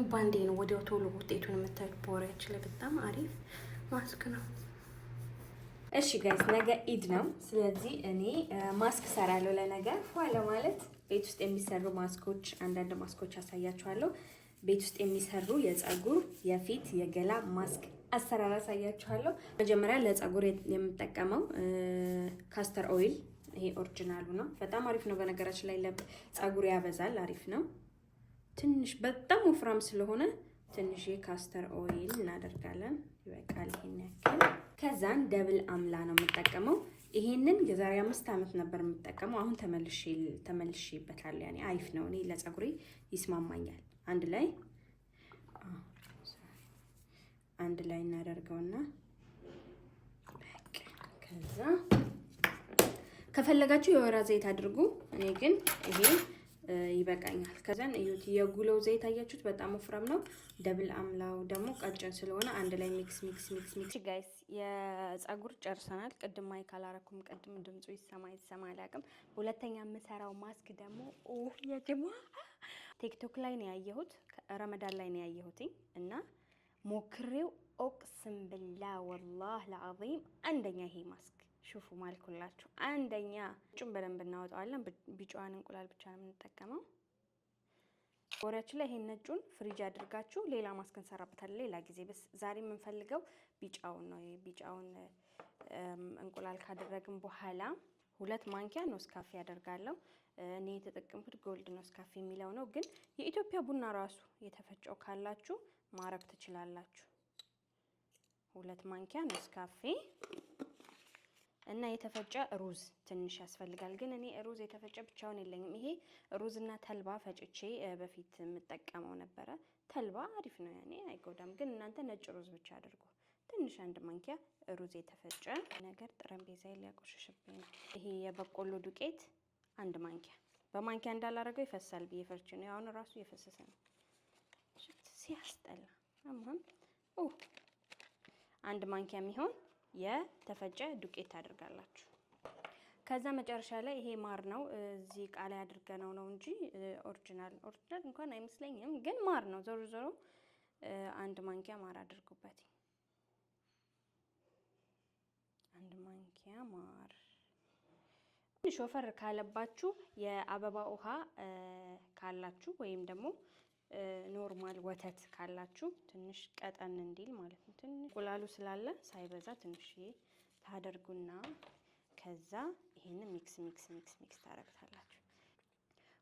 ባንዴ ነው ወዲያው ቶሎ ውጤቱን የምታዩት። በወሬያችን ላይ በጣም አሪፍ ማስክ ነው። እሺ ጋይስ ነገ ኢድ ነው። ስለዚህ እኔ ማስክ ሰራለሁ ለነገ ኋላ ማለት ቤት ውስጥ የሚሰሩ ማስኮች አንዳንድ ማስኮች አሳያችኋለሁ። ቤት ውስጥ የሚሰሩ የፀጉር፣ የፊት፣ የገላ ማስክ አሰራር አሳያችኋለሁ። መጀመሪያ ለፀጉር የምጠቀመው ካስተር ኦይል፣ ይሄ ኦሪጂናሉ ነው። በጣም አሪፍ ነው በነገራችን ላይ ለፀጉር ያበዛል፣ አሪፍ ነው። ትንሽ በጣም ወፍራም ስለሆነ ትንሽ የካስተር ኦይል እናደርጋለን። ይበቃል ይሄን ያክል። ከዛን ደብል አምላ ነው የምጠቀመው። ይሄንን የዛሬ 5 ዓመት ነበር የምጠቀመው። አሁን ተመልሼበታለሁ። ያኔ አሪፍ ነው። እኔ ለፀጉሬ ይስማማኛል። አንድ ላይ እናደርገውና ከዛ ከፈለጋችሁ የወይራ ዘይት አድርጉ። እኔ ግን ይሄ ይበቃኛል። ከዛን እዩት፣ የጉለው ዘይት አያችሁት? በጣም ወፍራም ነው። ደብል አምላው ደግሞ ቀጭን ስለሆነ አንድ ላይ ሚክስ። ጋይስ የፀጉር ጨርሰናል። ቅድም ማይክ አላረኩም። ቅድም ድምፁ ይሰማ አላውቅም። ሁለተኛ የምሰራው ማስክ ደግሞ የጅማ ቲክቶክ ላይ ነው ያየሁት፣ ረመዳን ላይ ነው ያየሁት እና ሞክሬው ኦቅስም ብላ ወላህ ለአዚም አንደኛ ይሄ ማስክ ሹፉ ማልኩላችሁ አንደኛ። ጩም በደንብ እናወጣዋለን። ቢጫዋን እንቁላል ብቻ ነው የምንጠቀመው። ወሬያችን ላይ ይሄን ነጩን ፍሪጅ አድርጋችሁ ሌላ ማስክ እንሰራበታለን ሌላ ጊዜ። በስ ዛሬ የምንፈልገው ቢጫውን ነው። ቢጫውን እንቁላል ካደረግን በኋላ 2 ማንኪያ ኖስካፌ አደርጋለሁ። እኔ የተጠቀምኩት ጎልድ ኖስካፌ የሚለው ነው፣ ግን የኢትዮጵያ ቡና ራሱ የተፈጨው ካላችሁ ማረግ ትችላላችሁ። 2 ማንኪያ ኖስካፌ እና የተፈጨ ሩዝ ትንሽ ያስፈልጋል። ግን እኔ ሩዝ የተፈጨ ብቻውን የለኝም። ይሄ ሩዝና ተልባ ፈጭቼ በፊት የምጠቀመው ነበረ። ተልባ አሪፍ ነው ያኔ አይጎዳም። ግን እናንተ ነጭ ሩዝ ብቻ አድርጉ። ትንሽ 1 ማንኪያ ሩዝ የተፈጨ ነገር ጠረጴዛዬ ሊያቆሽሽብኝ ነው። ይሄ የበቆሎ ዱቄት 1 ማንኪያ። በማንኪያ እንዳላረገው ይፈሳል ብዬ ፈርቼ ነው። አሁን ራሱ እየፈሰሰ ነው። ሲያስጠላ። አሁን 1 ማንኪያ የሚሆን የተፈጨ ዱቄት ታደርጋላችሁ። ከዛ መጨረሻ ላይ ይሄ ማር ነው። እዚህ እቃ ላይ አድርገነው ነው እንጂ ኦሪጂናል እንኳን አይመስለኝም፣ ግን ማር ነው። ዞሮ 1 ማንኪያ ማር አድርጉበት። 1 ማንኪያ ማር። ትንሽ ወፈር ካለባችሁ የአበባ ውሃ ካላችሁ ወይም ደግሞ ኖርማል ወተት ካላችሁ ትንሽ ቀጠን እንዲል ማለት ነው። ትንሽ እንቁላሉ ስላለ ሳይበዛ ትንሽዬ ታደርጉና ከዛ ይሄንን ሚክስ ታረጋላችሁ።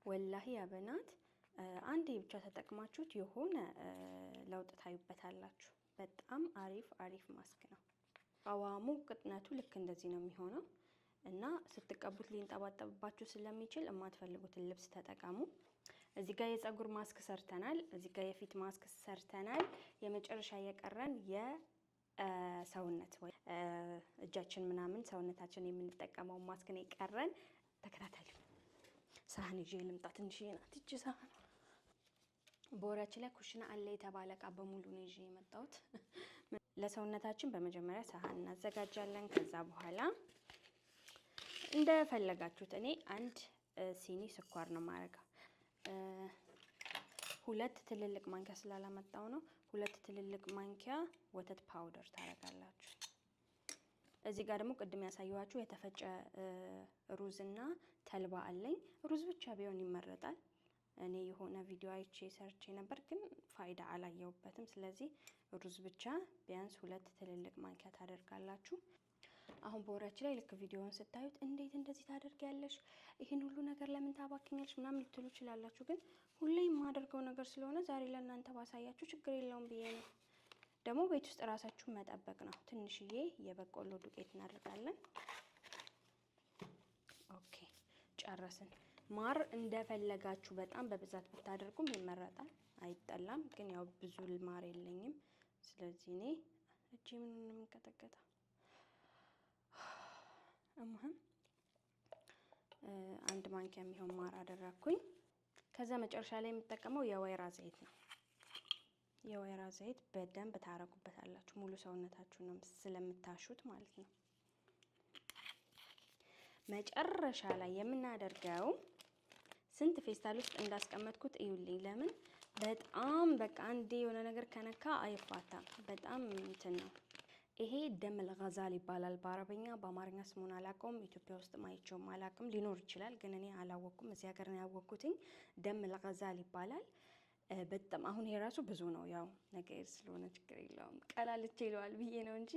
ወላሂ ያበናት አንዴ ብቻ ተጠቅማችሁት የሆነ ለውጥ ታዩበታላችሁ። በጣም አሪፍ ማስክ ነው። ቀዋሙ ቅጥነቱ ልክ እንደዚህ ነው የሚሆነው እና ስትቀቡት ሊንጠባጠብባችሁ ስለሚችል የማትፈልጉትን ልብስ ተጠቀሙ። እዚህ ጋር የፀጉር ማስክ ሰርተናል። እዚህ ጋር የፊት ማስክ ሰርተናል። የመጨረሻ የቀረን የሰውነት ወይ እጃችን ምናምን ሰውነታችን የምንጠቀመው ማስክ ነው የቀረን። ተከታተሉ። ሳህን ይዤ ልምጣ። ትንሽዬ ናት እቺ ሳህን። በወሬያችን ላይ ኩሽና አለ የተባለ እቃ በሙሉ ነው ይዤ የመጣሁት። ለሰውነታችን በመጀመሪያ ሳህን እናዘጋጃለን። ከዛ በኋላ እንደፈለጋችሁት እኔ 1 ሲኒ ስኳር ነው ማረጋ። 2 ትልልቅ ማንኪያ ስላላመጣው ነው። 2 ትልልቅ ማንኪያ ወተት ፓውደር ታረጋላችሁ። እዚህ ጋር ደግሞ ቅድም ያሳየኋችሁ የተፈጨ ሩዝና ተልባ አለኝ። ሩዝ ብቻ ቢሆን ይመረጣል። እኔ የሆነ ቪዲዮ አይቼ ሰርቼ ነበር፣ ግን ፋይዳ አላየሁበትም። ስለዚህ ሩዝ ብቻ ቢያንስ 2 ትልልቅ ማንኪያ ታደርጋላችሁ። አሁን በወሬያችን ላይ ልክ ቪዲዮውን ስታዩት እንዴት እንደዚህ ታደርጊያለሽ? ይሄን ሁሉ ነገር ለምን ታባክኛለሽ? ምናምን ልትሉ ይችላላችሁ። ግን ሁሌ የማደርገው ነገር ስለሆነ ዛሬ ለእናንተ ባሳያችሁ ችግር የለውም ብዬ ነው። ደግሞ ቤት ውስጥ ራሳችሁን መጠበቅ ነው። ትንሽዬ የበቆሎ ዱቄት እናደርጋለን። ኦኬ ጨረስን። ማር እንደፈለጋችሁ በጣም በብዛት ብታደርጉም ይመረጣል፣ አይጠላም። ግን ያው ብዙ ማር የለኝም። ስለዚህ እኔ እጄ ምን ነው የምንቀጠቀጠው? 1 ማንኪያ የሚሆን ማር አደረኩኝ። ከዛ መጨረሻ ላይ የምጠቀመው የወይራ ዘይት ነው። የወይራ ዘይት በደንብ ታረጉበታላችሁ፣ ሙሉ ሰውነታችሁን ስለምታሹት ማለት ነው። መጨረሻ ላይ የምናደርገው ስንት ፌስታል ውስጥ እንዳስቀመጥኩት እዩልኝ። ለምን በጣም በቃ አንዴ የሆነ ነገር ከነካ አይፋታም። በጣም እንትን ነው። ይሄ ደም ለጋዛል ይባላል በአረበኛ። በአማርኛ ስሙን አላውቀውም። ኢትዮጵያ ውስጥ ማይቸውም አላውቅም። ሊኖር ይችላል ግን እኔ አላወቅኩም። እዚህ ሀገር ነው ያወቅኩትኝ። ደም ለጋዛል ይባላል። በጣም አሁን ይሄ ራሱ ብዙ ነው። ያው ነገር ስለሆነ ችግር የለውም። ቀላልቼ ይለዋል ብዬ ነው እንጂ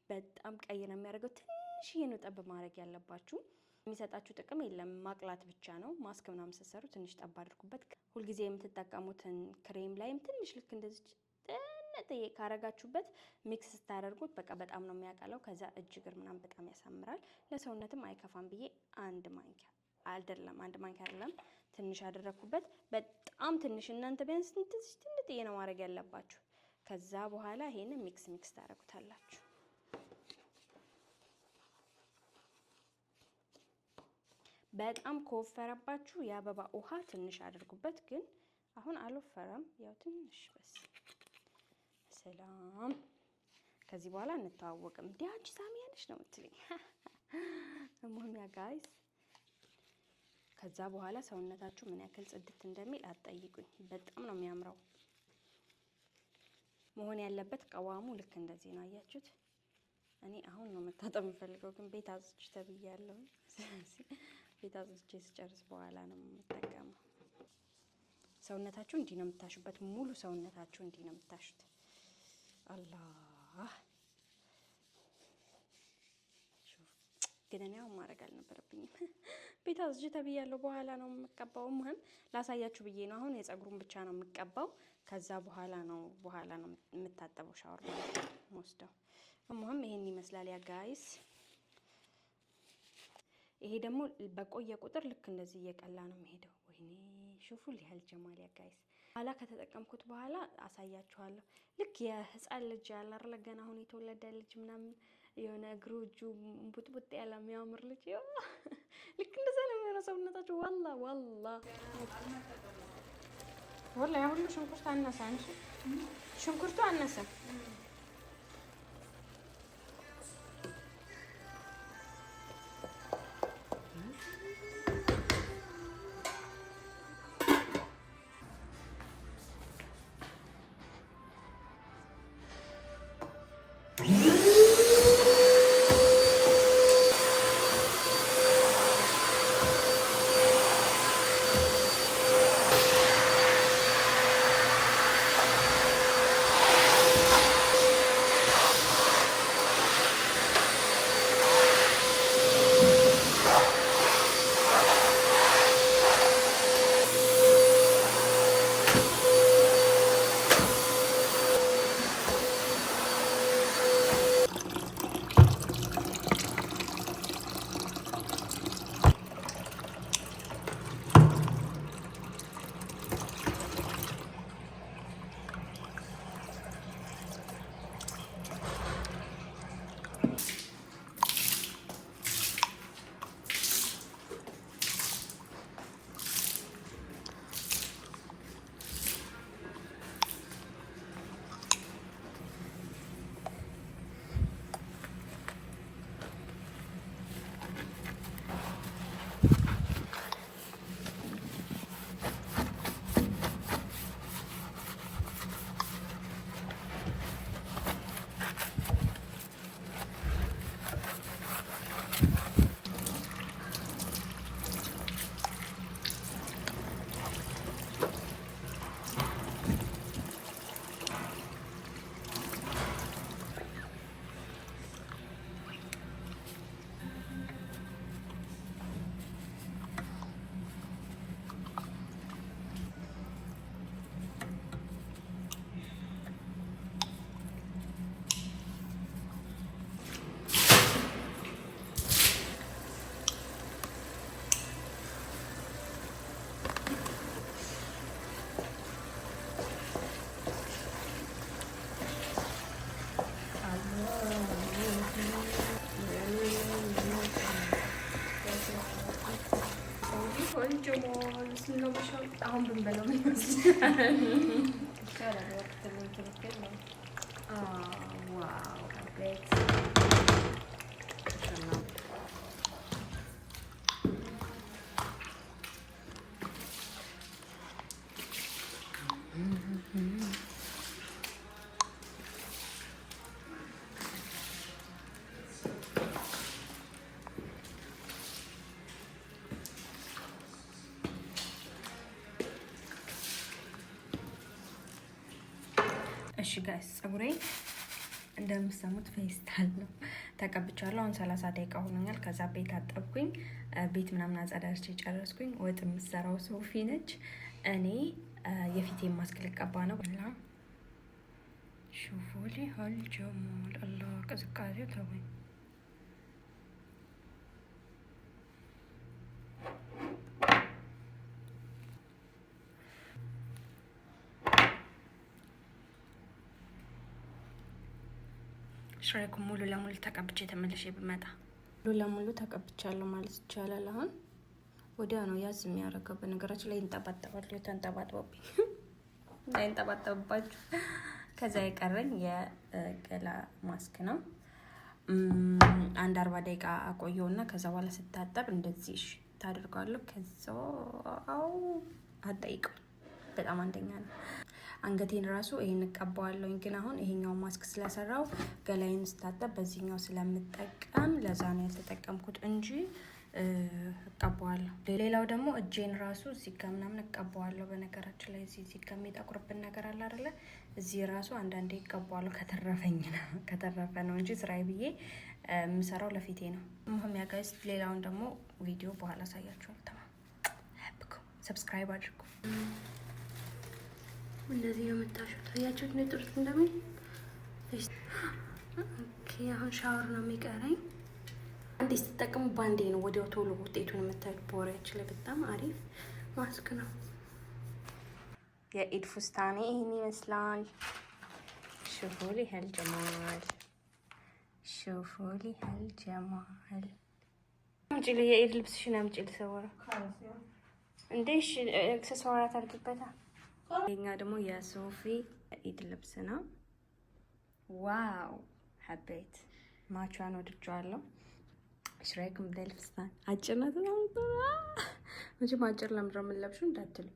በጣም ቀይ ነው የሚያደርገው። ትንሽዬ ነው ጠብ ማድረግ ያለባችሁ። የሚሰጣችሁ ጥቅም የለም፣ ማቅላት ብቻ ነው። ማስክ ምናምን ስትሰሩ ትንሽ ጠብ አድርጉበት። ሁልጊዜ የምትጠቀሙትን ክሬም ላይም ትንሽ ልክ እንደዚህ ጥንጥዬ ካረጋችሁበት ሚክስ ስታደርጉት በቃ በጣም ነው የሚያቀለው። ከዛ እጅ እግር ምናምን በጣም ያሳምራል። ለሰውነትም አይከፋም ብዬ አንድ ማንኪያ አይደለም ትንሽ አደረኩበት። በጣም ትንሽ፣ እናንተ ቢያንስ ትንጥዬ ነው ማድረግ ያለባችሁ። ከዛ በኋላ ይሄንን ሚክስ ታደርጉታላችሁ። በጣም ከወፈረባችሁ የአበባ ውሃ ትንሽ አድርጉበት። ግን አሁን አልወፈረም፣ ያው ትንሽ በስ ሰላም። ከዚህ በኋላ እንተዋወቅም። ዲያንቺ ሳሚያንሽ ነው የምትለኝ እሞሚያ ጋይስ። ከዛ በኋላ ሰውነታችሁ ምን ያክል ጽድት እንደሚል አትጠይቁኝ። በጣም ነው የሚያምረው። መሆን ያለበት ቀዋሙ ልክ እንደዚህ ነው። አያችሁት? እኔ አሁን ነው መታጠብ የምፈልገው፣ ግን ቤት አዝቼ ተብያለሁ። ቤት አዝቼ ስጨርስ በኋላ ነው የምጠቀመው። ሰውነታችሁ እንዲህ ነው የምታሹበት። ሙሉ ሰውነታችሁ እንዲህ ነው የምታሹት። አላህ ግን እኔ አሁን ማድረግ አልነበረብኝም። ቤት አዝቼ ተብያለሁ። በኋላ ነው የምቀባው። ሙህም ላሳያችሁ ብዬ ነው። አሁን የፀጉሩን ብቻ ነው የምቀባው። ከዛ በኋላ ነው የምታጠበው ሻወር ማለት ነው ወስደው። ሙህም ይሄን ይመስላል ያ ጋይስ። ይሄ ደግሞ በቆየ ቁጥር ልክ እንደዚህ እየቀላ ነው የሚሄደው። ወይኔ ሹፉ ሊያል ጀማል ያ ጋይስ። ኋላ ከተጠቀምኩት በኋላ አሳያችኋለሁ። ልክ የህፃን ልጅ ያለ አይደል ገና አሁን የተወለደ ልጅ ምናምን የሆነ እግሩ እጁ ቡጥቡጥ ያለ የሚያምር ልጅ ልክ እንደዛ ነው የሚሆነው ሰውነታችሁ። ወላ ያ ሁሉ ሽንኩርት አነሰ። አንቺ ሽንኩርቱ አነሰ። አሁን ብንበለው ምን ይመስላል? ይቻላል። ወቅት ምን ክልክል ነው? ዋው አቤት እሺ ጋይስ ፀጉሬ እንደምትሰሙት ፌስታል ነው ተቀብቻለሁ። አሁን 30 ደቂቃ ሆኖኛል። ከዛ ቤት አጠብኩኝ፣ ቤት ምናምን አጸዳድቼ ጨረስኩኝ። ወጥ የምትሰራው ሶፊ ነች። እኔ የፊቴን ማስክ ልቀባ ነው። ሹፉሊ ሀል ጀማል አላህ ቅዝቃዜው ተወኝ። ሽራይኩ ሙሉ ለሙሉ ተቀብቼ ተመልሼ ብመጣ ሙሉ ለሙሉ ተቀብቻለሁ ማለት ይቻላል። አሁን ወዲያ ነው ያዝ የሚያደርገው። በነገራችን ላይ ይንጠባጠባል። ተንጠባጥቦብኝ እንዳይንጠባጠብባችሁ። ከዛ የቀረኝ የገላ ማስክ ነው። አንድ 40 ደቂቃ አቆየውና ከዛ በኋላ ስታጠብ እንደዚህ ታደርጋለሁ። ከዛ አጠይቀው በጣም አንደኛ ነው። አንገቴን ራሱ ይሄን እቀባዋለሁ። ግን አሁን ይሄኛው ማስክ ስለሰራው ገላይን ስታጠብ በዚህኛው ስለምጠቀም ለዛ ነው ያልተጠቀምኩት እንጂ እቀባዋለሁ። ሌላው ደግሞ እጄን ራሱ እዚህ ጋር ምናምን እቀባዋለሁ። በነገራችን ላይ እዚህ ጋር የሚጠቁርብን ነገር አለ አይደለ? እዚህ ራሱ አንዳንዴ እቀባዋለሁ ከተረፈኝ ነው ከተረፈ ነው እንጂ ስራዬ ብዬ የምሰራው ለፊቴ ነው። ሙህም ያ ጋይስ፣ ሌላውን ደግሞ ቪዲዮ በኋላ አሳያችኋለሁ። ተማም ሰብስክራይብ አድርጉ። እንደዚህ ነው የምታሹት። ታያችሁት ነው ጥርት እንደምን። ኦኬ አሁን ሻወር ነው የሚቀረኝ። አንዴ ስትጠቀሙ ባንዴ ነው ወዲያው ቶሎ ውጤቱን የምታዩት። በወሬያችን ላይ በጣም አሪፍ ማስክ ነው። የኢድ ፉስታኔ ይህን ይመስላል። ሹፉሊ ሀል ጀማል፣ ሹፉሊ ሀል ጀማል። አምጪ የኢድ ልብስሽን አምጪ። ልሰወራ እንዴ? እሺ አክሰሰዋራት አድርጊበታ። ይሄኛ ደግሞ የሶፊ ኢድ ልብስ ነው። ዋው ሀቤት ማቿን ወድጃለሁ። ሽራይኩም ደልፍስታን አጭርነት ነው እንጂ ማጭር ለምድር የምንለብሹ እንዳትሉ።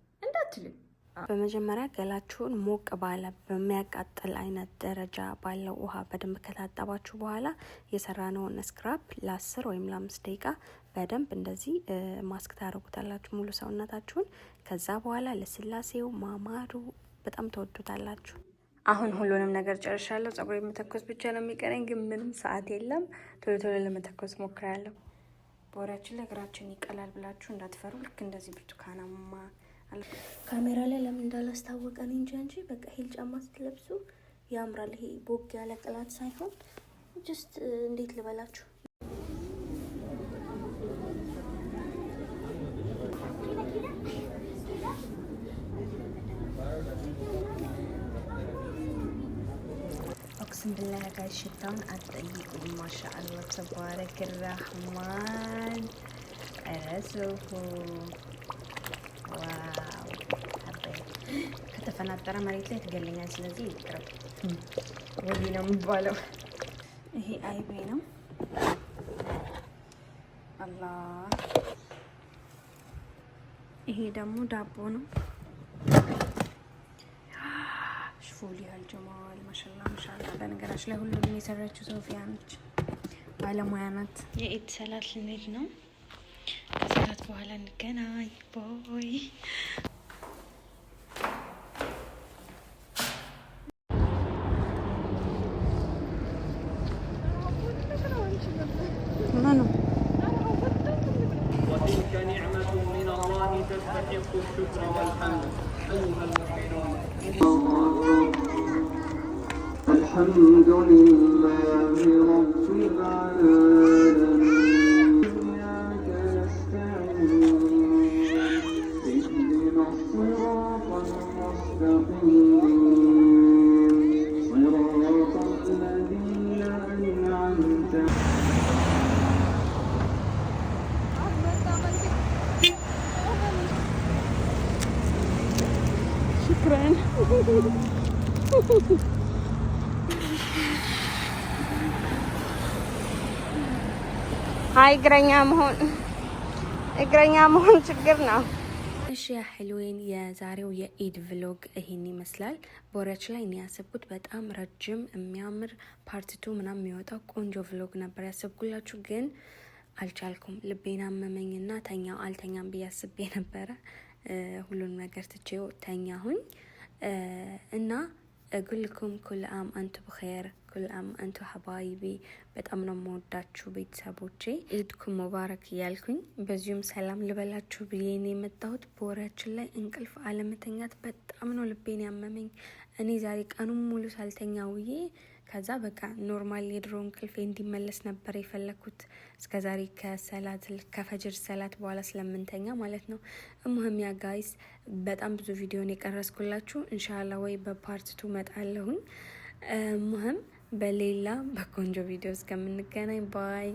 በመጀመሪያ ገላችሁን ሞቅ ባለ በሚያቃጥል አይነት ደረጃ ባለው ውሃ በደንብ ከታጠባችሁ በኋላ የሰራነውን ስክራፕ ለ10 ወይም ለ5 ደቂቃ በደንብ እንደዚህ ማስክ ታደርጉታላችሁ ሙሉ ሰውነታችሁን። ከዛ በኋላ ለስላሴው ማማሩ በጣም ተወዱታላችሁ። አሁን ሁሉንም ነገር ጨርሻለሁ። ፀጉር የመተኮስ ብቻ ነው የሚቀረኝ፣ ግን ምንም ሰዓት የለም። ቶሎ ቶሎ ለመተኮስ ሞክራለሁ። በወሬያችን ላይ እግራችን ይቀላል ብላችሁ እንዳትፈሩ። ልክ እንደዚህ ብርቱካናማ ካሜራ ላይ ለምን እንዳላስታወቀን እንጂ በቃ ሂል ጫማ ስትለብሱ ያምራል። ይሄ ቦግ ያለ ቅላት ሳይሆን ጀስት እንዴት ልበላችሁ اقسم بالله قاعد شتون اطيب ما شاء الله تبارك الرحمن ارسوه ዋው ሀበይ ከተፈናጠረ መሬት ላይ ትገለኛል። ስለዚህ ይቅርብ። ወዲ ነው የሚባለው። ይሄ አይቤ ነው። አላህ ይሄ ደግሞ ዳቦ ነው። ሹፉሊ ሀል ጀማል ማሻአላህ ማሻአላህ። በነገራችን ላይ ሁሉንም የሰራችው ሶፊያ ነች፣ ባለሙያ ናት። የኢድ ሰላት ልንሄድ ነው። ከሰላት በኋላ እንገናኝ። ቦይ وتلك نعمة من الله تستحق الشكر والحمد أيها المؤمنون. الحمد لله رب العالمين. شكرا. هاي እግረኛ መሆን ችግር ነው። እሺ ሐልዌን የዛሬው የኢድ ቭሎግ ይሄን ይመስላል። በወሬያችን ላይ እኔ ያሰብኩት በጣም ረጅም የሚያምር ፓርቲቱ ምናምን የሚወጣው ቆንጆ ቭሎግ ነበር ያሰብኩላችሁ፣ ግን አልቻልኩም። ልቤና አመመኝና ተኛው። አልተኛም ብዬ አስቤ ነበረ። ሁሉንም ነገር ትቼው ተኛሁኝ እና أقول لكم كل عام أنتم بخير كل عام أنتم حبايبي በጣም ነው የምወዳችሁ ቤተሰቦቼ ኢድኩም ሙባረክ እያልኩኝ በዚሁም ሰላም ልበላችሁ ብዬ ነው የመጣሁት። በወሬያችን ላይ እንቅልፍ አለመተኛት በጣም ነው ልቤን ያመመኝ። እኔ ዛሬ ቀኑን ሙሉ ሳልተኛ ውዬ ከዛ በቃ ኖርማል የድሮ እንቅልፌ እንዲመለስ ነበር የፈለኩት እስከዛሬ ከፈጅር ሰላት በኋላ ስለምንተኛ ማለት ነው። እሙህም ያ ጋይስ በጣም ብዙ ቪዲዮ ነው የቀረስኩላችሁ። ኢንሻአላህ ወይ በፓርት 2 መጣለሁኝ። እሙህም በሌላ በቆንጆ ቪዲዮ እስከምንገናኝ ባይ